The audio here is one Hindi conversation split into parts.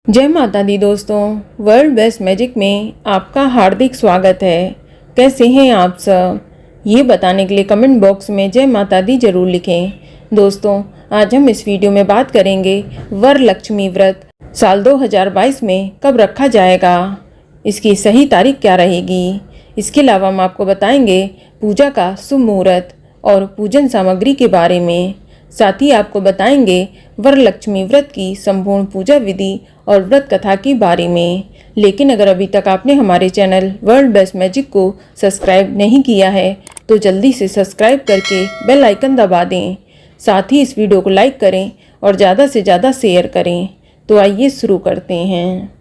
जय माता दी दोस्तों, वर्ल्ड बेस्ट मैजिक में आपका हार्दिक स्वागत है। कैसे हैं आप सब, ये बताने के लिए कमेंट बॉक्स में जय माता दी जरूर लिखें। दोस्तों, आज हम इस वीडियो में बात करेंगे वरलक्ष्मी व्रत साल 2022 में कब रखा जाएगा, इसकी सही तारीख क्या रहेगी। इसके अलावा हम आपको बताएंगे पूजा का शुभ मुहूर्त और पूजन सामग्री के बारे में। साथ ही आपको बताएंगे वरलक्ष्मी व्रत की संपूर्ण पूजा विधि और व्रत कथा के बारे में। लेकिन अगर अभी तक आपने हमारे चैनल वर्ल्ड बेस्ट मैजिक को सब्सक्राइब नहीं किया है तो जल्दी से सब्सक्राइब करके बेल आइकन दबा दें। साथ ही इस वीडियो को लाइक करें और ज़्यादा से ज़्यादा शेयर करें। तो आइए शुरू करते हैं।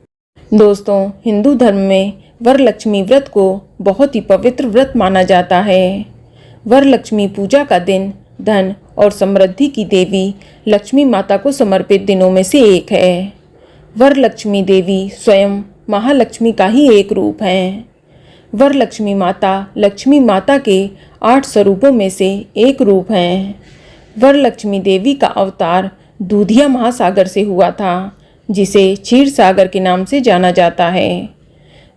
दोस्तों, हिंदू धर्म में वरलक्ष्मी व्रत को बहुत ही पवित्र व्रत माना जाता है। वरलक्ष्मी पूजा का दिन धन और समृद्धि की देवी लक्ष्मी माता को समर्पित दिनों में से एक है। वरलक्ष्मी देवी स्वयं महालक्ष्मी का ही एक रूप हैं। वरलक्ष्मी माता लक्ष्मी माता के 8 स्वरूपों में से एक रूप हैं। वरलक्ष्मी देवी का अवतार दूधिया महासागर से हुआ था, जिसे क्षीर सागर के नाम से जाना जाता है।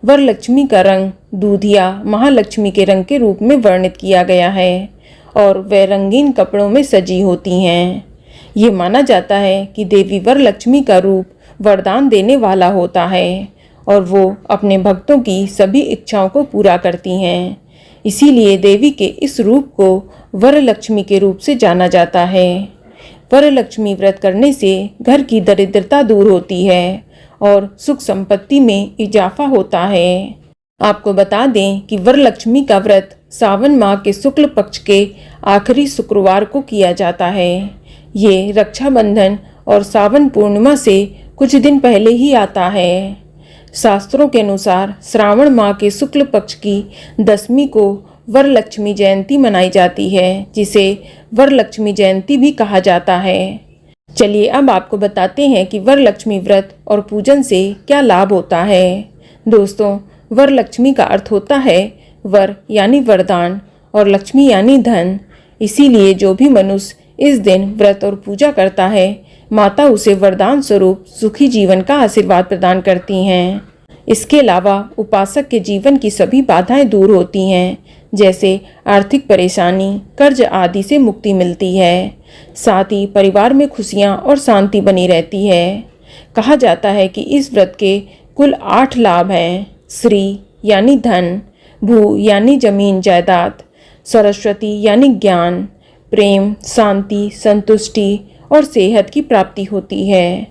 वरलक्ष्मी का रंग दूधिया महालक्ष्मी के रंग के रूप में वर्णित किया गया है और वे रंगीन कपड़ों में सजी होती हैं। ये माना जाता है कि देवी वरलक्ष्मी का रूप वरदान देने वाला होता है और वो अपने भक्तों की सभी इच्छाओं को पूरा करती हैं। इसीलिए देवी के इस रूप को वरलक्ष्मी के रूप से जाना जाता है। वरलक्ष्मी व्रत करने से घर की दरिद्रता दूर होती है और सुख संपत्ति में इजाफा होता है। आपको बता दें कि वरलक्ष्मी का व्रत सावन माह के शुक्ल पक्ष के आखिरी शुक्रवार को किया जाता है। ये रक्षाबंधन और सावन पूर्णिमा से कुछ दिन पहले ही आता है। शास्त्रों के अनुसार श्रावण माह के शुक्ल पक्ष की 10वीं को वरलक्ष्मी जयंती मनाई जाती है, जिसे वरलक्ष्मी जयंती भी कहा जाता है। चलिए अब आपको बताते हैं कि वरलक्ष्मी व्रत और पूजन से क्या लाभ होता है। दोस्तों, वरलक्ष्मी का अर्थ होता है वर यानी वरदान और लक्ष्मी यानी धन। इसीलिए जो भी मनुष्य इस दिन व्रत और पूजा करता है, माता उसे वरदान स्वरूप सुखी जीवन का आशीर्वाद प्रदान करती हैं। इसके अलावा उपासक के जीवन की सभी बाधाएं दूर होती हैं, जैसे आर्थिक परेशानी, कर्ज आदि से मुक्ति मिलती है। साथ ही परिवार में खुशियां और शांति बनी रहती है। कहा जाता है कि इस व्रत के कुल 8 लाभ हैं। श्री यानी धन, भू यानी जमीन जायदाद, सरस्वती यानी ज्ञान, प्रेम, शांति, संतुष्टि और सेहत की प्राप्ति होती है।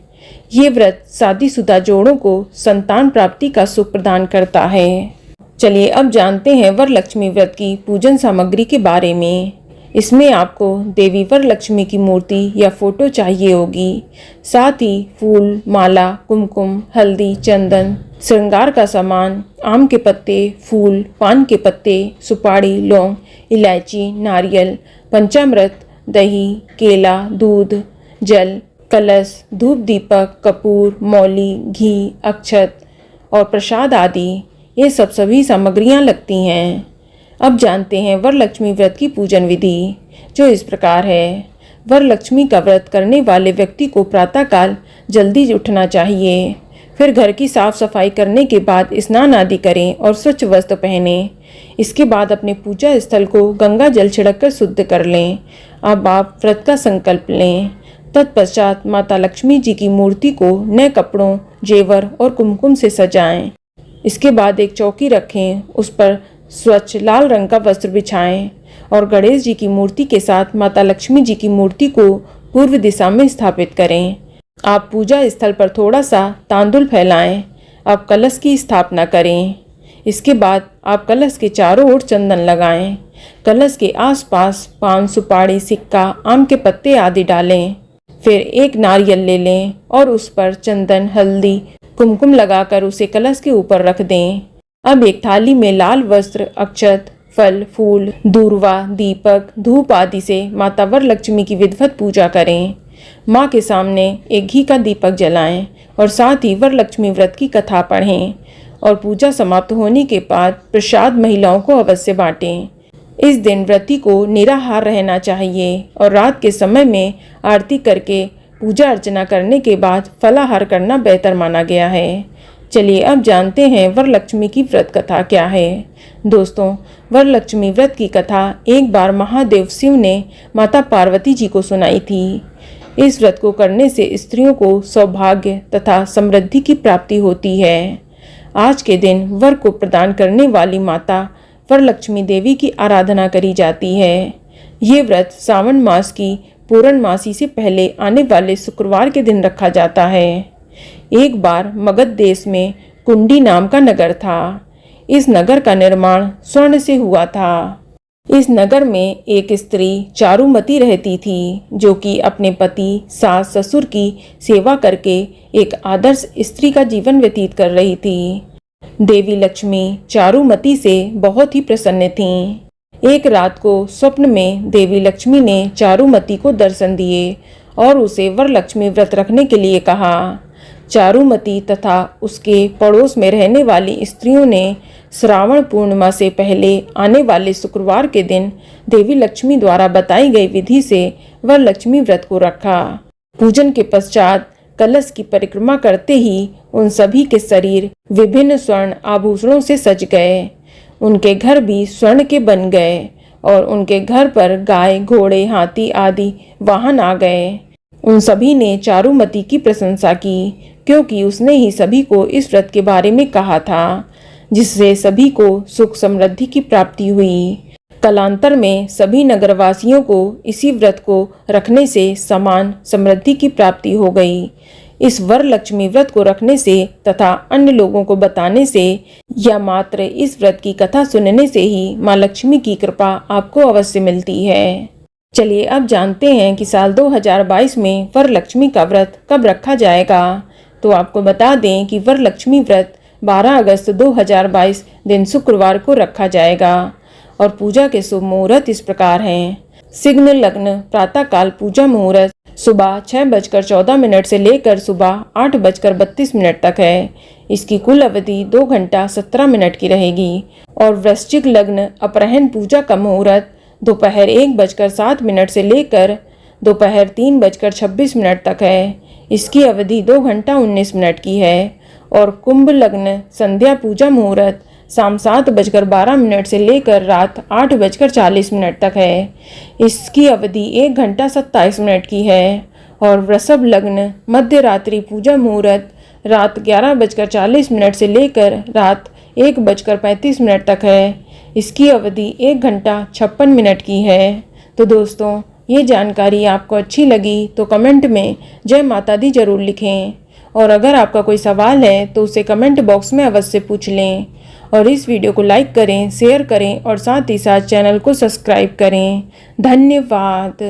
ये व्रत शादीशुदा जोड़ों को संतान प्राप्ति का सुख प्रदान करता है। चलिए अब जानते हैं वरलक्ष्मी व्रत की पूजन सामग्री के बारे में। इसमें आपको देवी वरलक्ष्मी की मूर्ति या फोटो चाहिए होगी। साथ ही फूल, माला, कुमकुम, हल्दी, चंदन, श्रृंगार का सामान, आम के पत्ते, फूल, पान के पत्ते, सुपारी, लौंग, इलायची, नारियल, पंचामृत, दही, केला, दूध, जल, कलश, धूप दीपक, कपूर, मौली, घी, अक्षत और प्रसाद आदि ये सभी सामग्रियां लगती हैं। अब जानते हैं वरलक्ष्मी व्रत की पूजन विधि, जो इस प्रकार है। वरलक्ष्मी का व्रत करने वाले व्यक्ति को प्रातःकाल जल्दी उठना चाहिए। फिर घर की साफ सफाई करने के बाद स्नान आदि करें और स्वच्छ वस्त्र पहनें। इसके बाद अपने पूजा स्थल को गंगा जल छिड़ककर शुद्ध कर लें। अब आप व्रत का संकल्प लें। तत्पश्चात माता लक्ष्मी जी की मूर्ति को नए कपड़ों, जेवर और कुमकुम से सजाएं। इसके बाद एक चौकी रखें, उस पर स्वच्छ लाल रंग का वस्त्र बिछाएं और गणेश जी की मूर्ति के साथ माता लक्ष्मी जी की मूर्ति को पूर्व दिशा में स्थापित करें। आप पूजा स्थल पर थोड़ा सा तांदुल फैलाएं। अब कलश की स्थापना करें। इसके बाद आप कलश के चारों ओर चंदन लगाएं। कलश के आसपास पान, सुपारी, सिक्का, आम के पत्ते आदि डालें। फिर एक नारियल ले लें और उस पर चंदन, हल्दी, कुमकुम लगाकर उसे कलश के ऊपर रख दें। अब एक थाली में लाल वस्त्र, अक्षत, फल, फूल, दूर्वा, दीपक, धूप आदि से माता वरलक्ष्मी की विधिवत पूजा करें। माँ के सामने एक घी का दीपक जलाएं और साथ ही वरलक्ष्मी व्रत की कथा पढ़ें और पूजा समाप्त होने के बाद प्रसाद महिलाओं को अवश्य बांटें। इस दिन व्रती को निराहार रहना चाहिए और रात के समय में आरती करके पूजा अर्चना करने के बाद फलाहार करना बेहतर माना गया है। चलिए अब जानते हैं वरलक्ष्मी की व्रत कथा क्या है। दोस्तों, वरलक्ष्मी व्रत की कथा एक बार महादेव शिव ने माता पार्वती जी को सुनाई थी। इस व्रत को करने से स्त्रियों को सौभाग्य तथा समृद्धि की प्राप्ति होती है। आज के दिन वर को प्रदान करने वाली माता वरलक्ष्मी देवी की आराधना करी जाती है। ये व्रत सावन मास की पूर्णमासी से पहले आने वाले शुक्रवार के दिन रखा जाता है। एक बार मगध देश में कुंडी नाम का नगर था। इस नगर का निर्माण स्वर्ण से हुआ था। इस नगर में एक स्त्री चारुमती रहती थी, जो कि अपने पति, सास, ससुर की सेवा करके एक आदर्श स्त्री का जीवन व्यतीत कर रही थी। देवी लक्ष्मी चारुमती से बहुत ही प्रसन्न थीं। एक रात को स्वप्न में देवी लक्ष्मी ने चारुमती को दर्शन दिए और उसे वरलक्ष्मी व्रत रखने के लिए कहा। चारुमती तथा उसके पड़ोस में रहने वाली स्त्रियों ने श्रावण पूर्णिमा से पहले आने वाले शुक्रवार के दिन देवी लक्ष्मी द्वारा बताई गई विधि से वरलक्ष्मी व्रत को रखा। पूजन के पश्चात कलश की परिक्रमा करते ही उन सभी के शरीर विभिन्न स्वर्ण आभूषणों से सज गए। उनके घर भी स्वर्ण के बन गए और उनके घर पर गाय, घोड़े, हाथी आदि वाहन आ गए। उन सभी ने चारुमती की प्रशंसा की, क्योंकि उसने ही सभी को इस व्रत के बारे में कहा था, जिससे सभी को सुख समृद्धि की प्राप्ति हुई। कालांतर में सभी नगरवासियों को इसी व्रत को रखने से समान समृद्धि की प्राप्ति हो गई। इस वरलक्ष्मी व्रत को रखने से तथा अन्य लोगों को बताने से या मात्र इस व्रत की कथा सुनने से ही माँ लक्ष्मी की कृपा आपको अवश्य मिलती है। चलिए अब जानते हैं कि साल 2022 में वरलक्ष्मी का व्रत कब रखा जाएगा। तो आपको बता दें कि वरलक्ष्मी व्रत 12 अगस्त 2022 दिन शुक्रवार को रखा जाएगा और पूजा के शुभ मुहूर्त इस प्रकार हैं। सिग्न लग्न प्रातःकाल पूजा मुहूर्त सुबह 6:14 से लेकर सुबह 8:32 तक है। इसकी कुल अवधि 2 घंटा 17 मिनट की रहेगी। और वृश्चिक लग्न अपराह्न पूजा का मुहूर्त दोपहर 1:07 से लेकर दोपहर 3:26 तक है। इसकी अवधि 2 घंटा 19 मिनट की है। और कुंभ लग्न संध्या पूजा मुहूर्त शाम 7:12 से लेकर रात 8:40 तक है। इसकी अवधि 1 घंटा 27 मिनट की है। और वृषभ लग्न मध्य रात्रि पूजा मुहूर्त रात 11:40 से लेकर रात 1:35 तक है। इसकी अवधि 1 घंटा 56 मिनट की है। तो दोस्तों, ये जानकारी आपको अच्छी लगी तो कमेंट में जय माता दी जरूर लिखें। और अगर आपका कोई सवाल है तो उसे कमेंट बॉक्स में अवश्य पूछ लें। और इस वीडियो को लाइक करें, शेयर करें और साथ ही साथ चैनल को सब्सक्राइब करें। धन्यवाद।